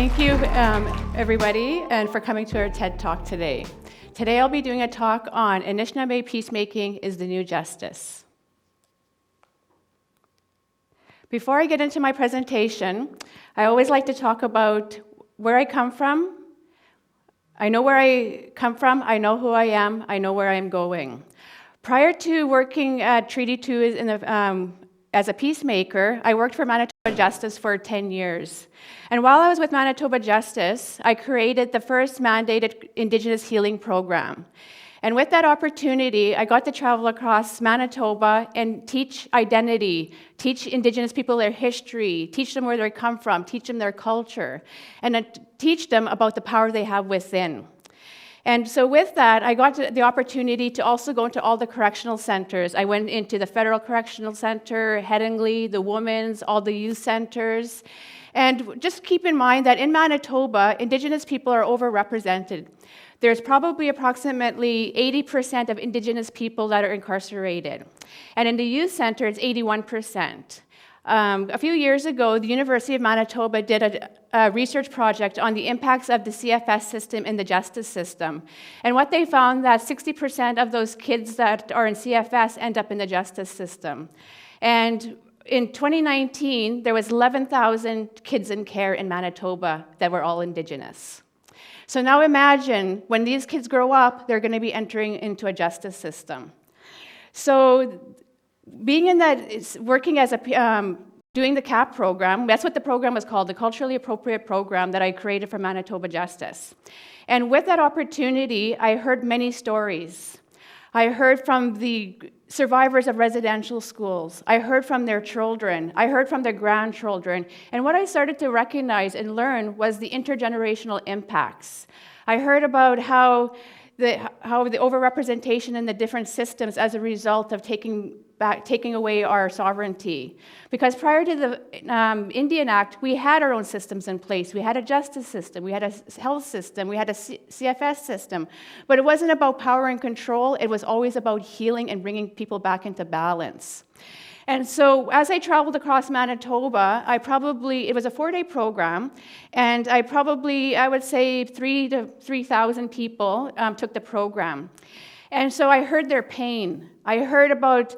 Thank you, everybody, and for coming to our TED Talk today. Today I'll be doing a talk on Anishinaabe Peacemaking is the New Justice. Before I get into my presentation, I always like to talk about where I come from. I know where I come from, I know who I am, I know where I'm going. Prior to working at Treaty 2 as a peacemaker, I worked for Manitoba Justice for 10 years. And while I was with Manitoba Justice, I created the first mandated Indigenous healing program. And with that opportunity, I got to travel across Manitoba and teach identity, teach Indigenous people their history, teach them where they come from, teach them their culture, and teach them about the power they have within. And so with that, I got the opportunity to also go into all the correctional centers. I went into the Federal Correctional Center, Headingley, the Women's, all the youth centers. And just keep in mind that in Manitoba, Indigenous people are overrepresented. There's probably approximately 80% of Indigenous people that are incarcerated. And in the youth center, it's 81%. A few years ago, the University of Manitoba did a research project on the impacts of the CFS system in the justice system. And what they found that 60% of those kids that are in CFS end up in the justice system. And in 2019, there was 11,000 kids in care in Manitoba that were all Indigenous. So now imagine, when these kids grow up, they're going to be entering into a justice system. So being in that, working as doing the CAP program, that's what the program was called, the Culturally Appropriate Program that I created for Manitoba Justice. And with that opportunity, I heard many stories. I heard from the survivors of residential schools. I heard from their children. I heard from their grandchildren. And what I started to recognize and learn was the intergenerational impacts. I heard about how the overrepresentation in the different systems as a result of taking away our sovereignty. Because prior to the Indian Act, we had our own systems in place. We had a justice system, we had a health system, we had a CFS system. But it wasn't about power and control, it was always about healing and bringing people back into balance. And so as I traveled across Manitoba, it was a 4-day program, and I would say 3,000 to 3,000 people took the program. And so I heard their pain. I heard about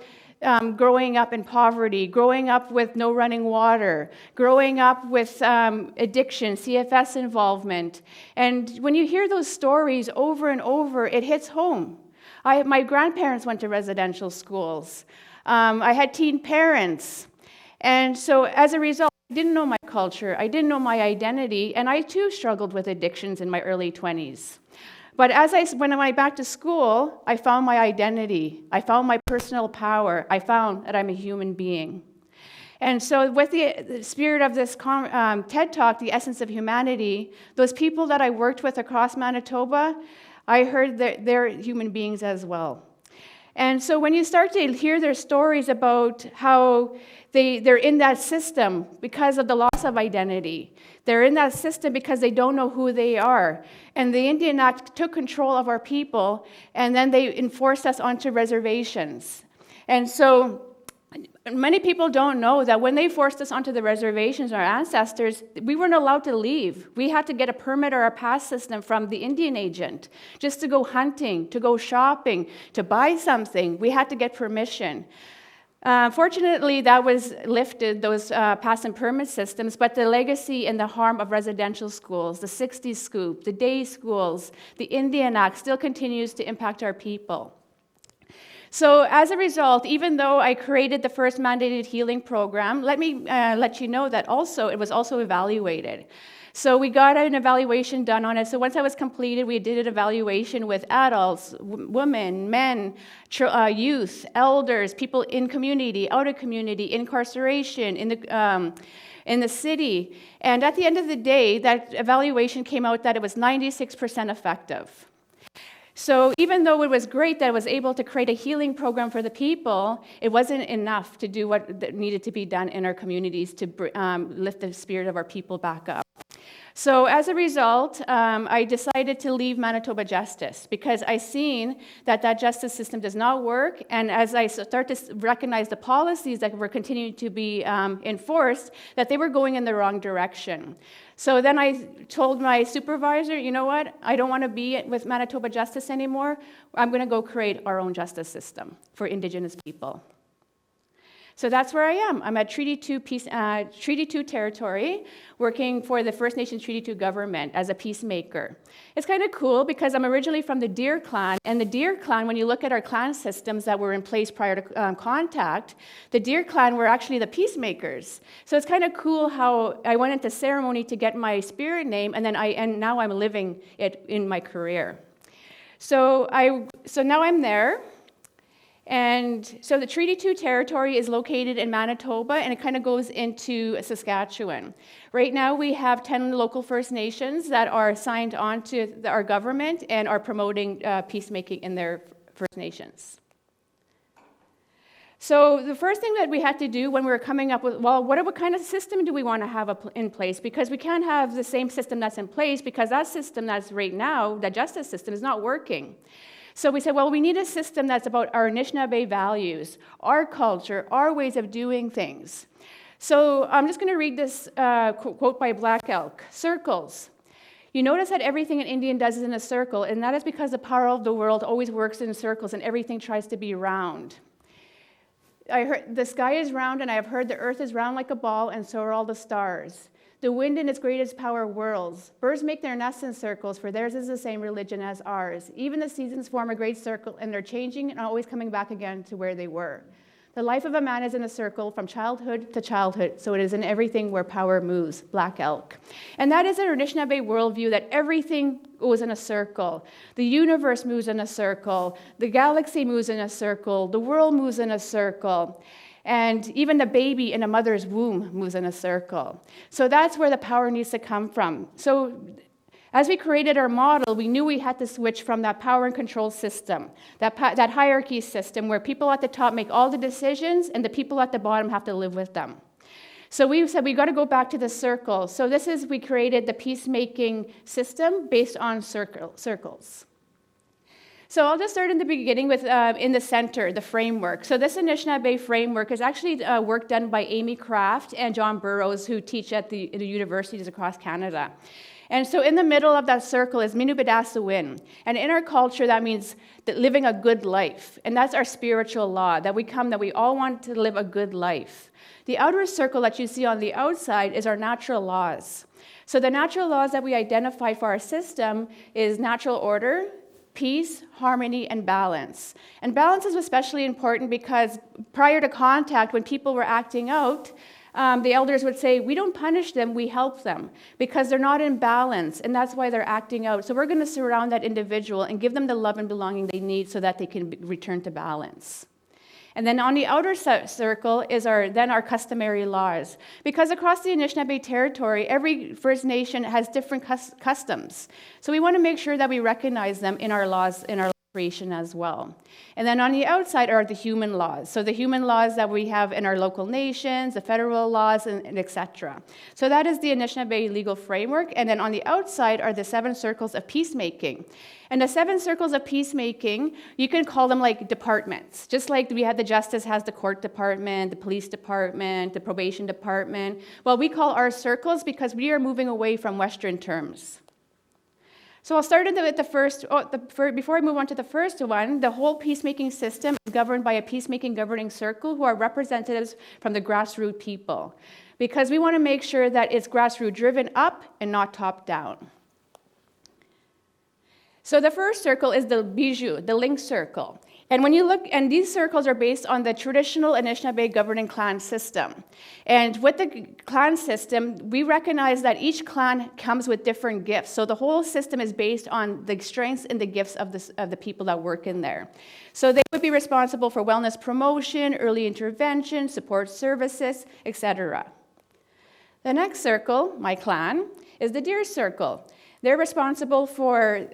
growing up in poverty, growing up with no running water, growing up with addiction, CFS involvement. And when you hear those stories over and over, it hits home. My grandparents went to residential schools. I had teen parents. And so as a result, I didn't know my culture, I didn't know my identity, and I too struggled with addictions in my early 20s. But when I went back to school, I found my identity. I found my personal power. I found that I'm a human being. And so with the spirit of this TED Talk, The Essence of Humanity, those people that I worked with across Manitoba, I heard that they're human beings as well. And so when you start to hear their stories about how they're in that system because of the loss of identity, they're in that system because they don't know who they are. And the Indian Act took control of our people, and then they enforced us onto reservations. And so many people don't know that when they forced us onto the reservations, our ancestors, we weren't allowed to leave. We had to get a permit or a pass system from the Indian agent just to go hunting, to go shopping, to buy something. We had to get permission. Fortunately, that was lifted, those pass and permit systems, but the legacy and the harm of residential schools, the 60s scoop, the day schools, the Indian Act still continues to impact our people. So as a result, even though I created the first mandated healing program, let me let you know that it was also evaluated. So we got an evaluation done on it. So once that was completed, we did an evaluation with adults, women, men, youth, elders, people in community, out of community, incarceration, in the city. And at the end of the day, that evaluation came out that it was 96% effective. So even though it was great that I was able to create a healing program for the people, it wasn't enough to do what needed to be done in our communities to lift the spirit of our people back up. So as a result, I decided to leave Manitoba Justice because I seen that that justice system does not work, and as I start to recognize the policies that were continuing to be enforced, that they were going in the wrong direction. So then I told my supervisor, you know what, I don't want to be with Manitoba Justice anymore. I'm going to go create our own justice system for Indigenous people. So that's where I am. I'm at Treaty 2 territory, working for the First Nations Treaty 2 government as a peacemaker. It's kind of cool because I'm originally from the Deer Clan, and the Deer Clan, when you look at our clan systems that were in place prior to contact, the Deer Clan were actually the peacemakers. So it's kind of cool how I went into ceremony to get my spirit name, and now I'm living it in my career. So now I'm there. And so the Treaty 2 territory is located in Manitoba, and it kind of goes into Saskatchewan. Right now, we have 10 local First Nations that are signed on to our government and are promoting peacemaking in their First Nations. So the first thing that we had to do when we were coming up with, well, what kind of system do we want to have in place? Because we can't have the same system that's in place because that system that's right now, the justice system, is not working. So we said, well, we need a system that's about our Anishinaabe values, our culture, our ways of doing things. So I'm just going to read this quote by Black Elk. Circles. You notice that everything an Indian does is in a circle, and that is because the power of the world always works in circles, and everything tries to be round. I heard the sky is round, and I have heard the earth is round like a ball, and so are all the stars. The wind in its greatest power whirls. Birds make their nests in circles, for theirs is the same religion as ours. Even the seasons form a great circle, and they're changing and always coming back again to where they were. The life of a man is in a circle from childhood to childhood, so it is in everything where power moves. Black Elk. And that is an Anishinaabe worldview, that everything goes in a circle. The universe moves in a circle. The galaxy moves in a circle. The world moves in a circle. And even the baby in a mother's womb moves in a circle. So that's where the power needs to come from. So as we created our model, we knew we had to switch from that power and control system, that hierarchy system where people at the top make all the decisions and the people at the bottom have to live with them. So we said we got to go back to the circle. So we created the peacemaking system based on circles. So I'll just start in the beginning with, in the center, the framework. So this Anishinaabe framework is actually work done by Amy Kraft and John Burrows, who teach at the universities across Canada. And so in the middle of that circle is Minubidasawin. And in our culture, that means that living a good life. And that's our spiritual law, that we all want to live a good life. The outer circle that you see on the outside is our natural laws. So the natural laws that we identify for our system is natural order, peace, harmony, and balance. And balance is especially important because prior to contact, when people were acting out, the elders would say, we don't punish them, we help them, because they're not in balance, and that's why they're acting out. So we're going to surround that individual and give them the love and belonging they need so that they can return to balance. And then on the outer circle is our customary laws. Because across the Anishinaabe territory, every First Nation has different customs. So we want to make sure that we recognize them in our laws, in our creation as well. And then on the outside are the human laws. So the human laws that we have in our local nations, the federal laws, and et cetera. So that is the Anishinaabe legal framework. And then on the outside are the 7 circles of peacemaking. And the 7 circles of peacemaking, you can call them like departments. Just like we had the justice has the court department, the police department, the probation department. Well, we call ours circles because we are moving away from Western terms. So I'll start with the first, before I move on to the first one, the whole peacemaking system is governed by a peacemaking governing circle who are representatives from the grassroots people. Because we want to make sure that it's grassroots driven up and not top down. So the first circle is the bijou, the link circle. And when you look, and these circles are based on the traditional Anishinaabe governing clan system. And with the clan system, we recognize that each clan comes with different gifts. So the whole system is based on the strengths and the gifts of the people that work in there. So they would be responsible for wellness promotion, early intervention, support services, etc. The next circle, my clan, is the Deer Circle. They're responsible for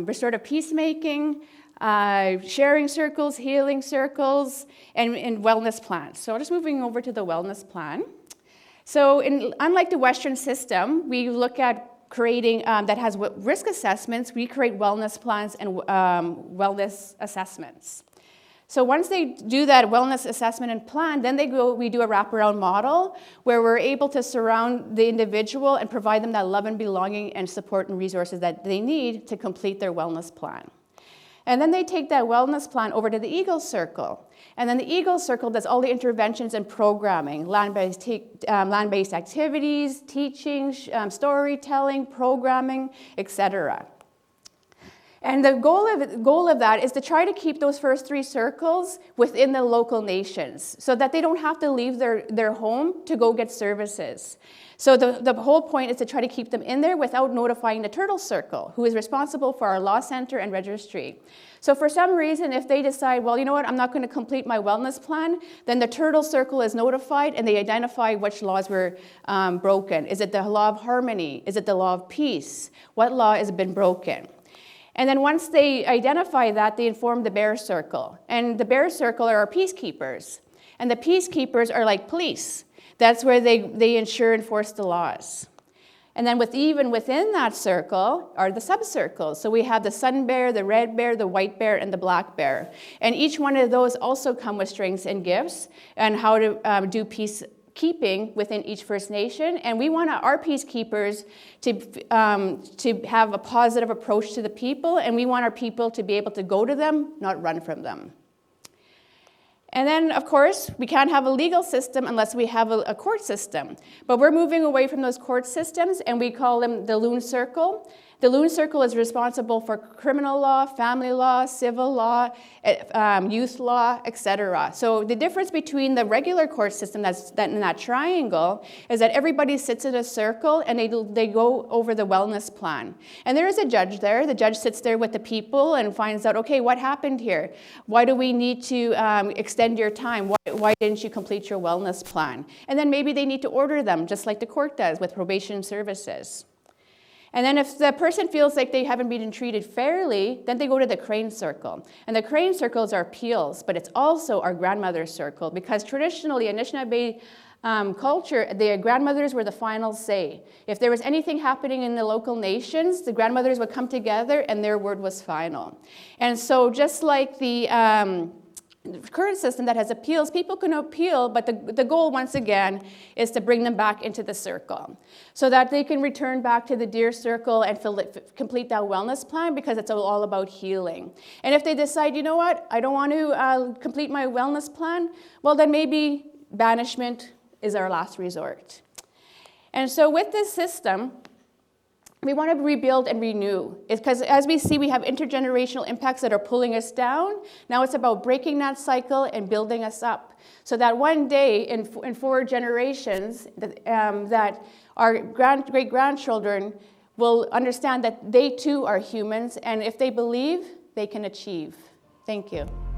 restorative peacemaking, sharing circles, healing circles, and wellness plans. So just moving over to the wellness plan. So unlike the Western system, we look at creating, that has risk assessments, we create wellness plans and wellness assessments. So once they do that wellness assessment and plan, then we do a wraparound model where we're able to surround the individual and provide them that love and belonging and support and resources that they need to complete their wellness plan. And then they take that wellness plan over to the Eagle Circle. And then the Eagle Circle does all the interventions and programming, land-based activities, teaching, storytelling, programming, etc. And the goal of that is to try to keep those first 3 circles within the local nations so that they don't have to leave their home to go get services. So the whole point is to try to keep them in there without notifying the Turtle Circle, who is responsible for our law center and registry. So for some reason, if they decide, well, you know what, I'm not going to complete my wellness plan, then the Turtle Circle is notified and they identify which laws were broken. Is it the law of harmony? Is it the law of peace? What law has been broken? And then once they identify that, they inform the Bear Circle. And the Bear Circle are our peacekeepers. And the peacekeepers are like police. That's where they ensure and enforce the laws. And then even within that circle are the sub-circles. So we have the sun bear, the red bear, the white bear, and the black bear. And each one of those also come with strengths and gifts and how to do peacekeeping within each First Nation. And we want our peacekeepers to have a positive approach to the people, and we want our people to be able to go to them, not run from them. And then, of course, we can't have a legal system unless we have a court system. But we're moving away from those court systems, and we call them the Loon Circle. The Loon Circle is responsible for criminal law, family law, civil law, youth law, etc. So the difference between the regular court system in that triangle is that everybody sits in a circle and they go over the wellness plan. And there is a judge there. The judge sits there with the people and finds out, okay, what happened here? Why do we need to extend your time? Why didn't you complete your wellness plan? And then maybe they need to order them, just like the court does with probation services. And then if the person feels like they haven't been treated fairly, then they go to the Crane Circle. And the Crane Circles are appeals, but it's also our grandmother circle, because traditionally, Anishinaabe culture, the grandmothers were the final say. If there was anything happening in the local nations, the grandmothers would come together and their word was final. And so just like the current system that has appeals, people can appeal, but the goal, once again, is to bring them back into the circle so that they can return back to the Deer Circle and complete that wellness plan, because it's all about healing. And if they decide, you know what, I don't want to complete my wellness plan, well, then maybe banishment is our last resort. And so with this system, we want to rebuild and renew. Because as we see, we have intergenerational impacts that are pulling us down. Now it's about breaking that cycle and building us up, so that one day in 4 generations, that our great-grandchildren will understand that they too are humans, and if they believe, they can achieve. Thank you.